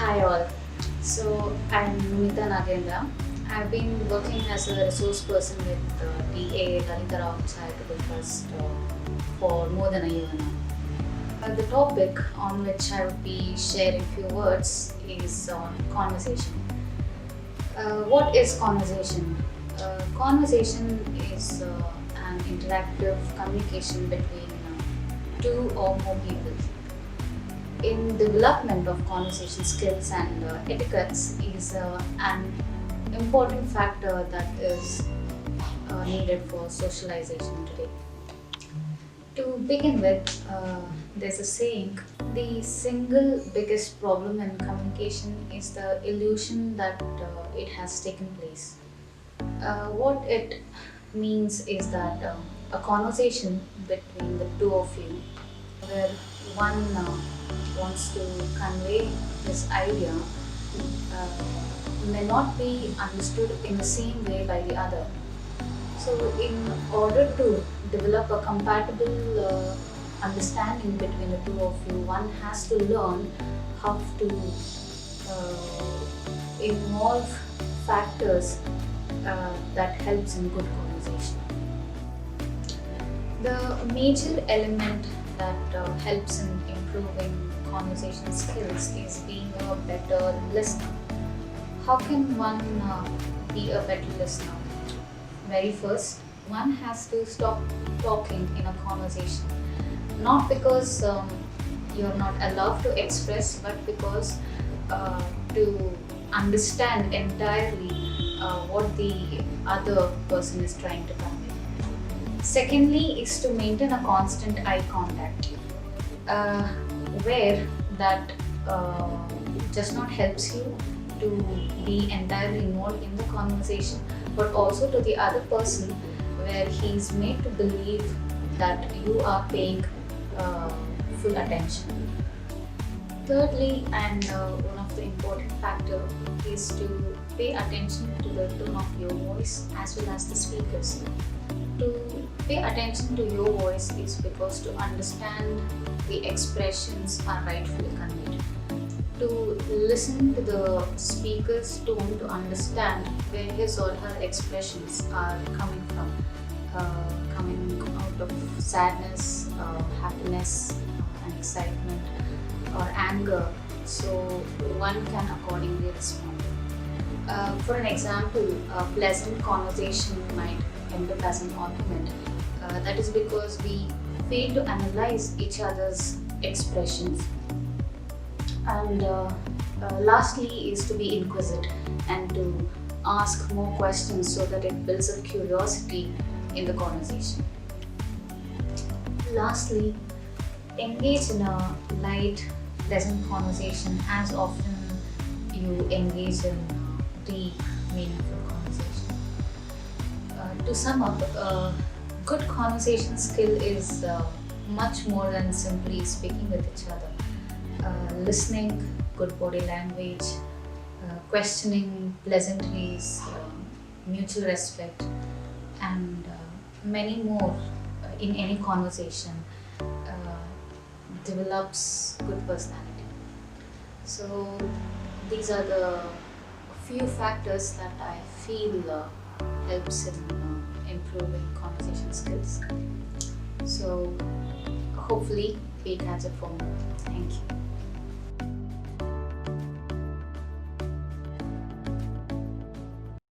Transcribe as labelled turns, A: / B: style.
A: Hi all. So I'm Numitha Nagendra. I've been working as a resource person with DA Nagendra Charitable Trust for more than a year now. The topic on which I would be sharing few words is on conversation. What is conversation? Conversation is an interactive communication between two or more people. In development of conversation skills and etiquettes is an important factor that is needed for socialization today. To begin with, there's a saying: the single biggest problem in communication is the illusion that it has taken place. What it means is that a conversation between the two of you, where one wants to convey this idea, may not be understood in the same way by the other. So, in order to develop a compatible understanding between the two of you, one has to learn how to involve factors that helps in good conversation. The major element that helps in improving conversation skills is being a better listener. How can one be a better listener? Very first, one has to stop talking in a conversation. Not because you're not allowed to express, but because to understand entirely what the other person is trying to convey. Secondly, is to maintain a constant eye contact, where that just not helps you to be entirely involved in the conversation, but also to the other person, where he's made to believe that you are paying full attention. Thirdly, and one of the important factor is to pay attention to the tone of your voice as well as the speakers. To pay attention to your voice is because to understand the expressions are rightfully conveyed. To listen to the speaker's tone to understand where his or her expressions are coming from, coming out of sadness, happiness, and excitement, or anger, so one can accordingly respond. For an example, a pleasant conversation might end up as an argument. That is because we fail to analyze each other's expressions. And lastly is to be inquisitive and to ask more questions so that it builds a curiosity in the conversation. Lastly, engage in a light, pleasant conversation as often you engage in deep, meaningful conversation. To sum up, good conversation skill is much more than simply speaking with each other. Listening, good body language, questioning, pleasantries, mutual respect, and many more in any conversation develops good personality. So these are the few factors that I feel helps in improving conversation skills. So hopefully we catch up for more. Thank you.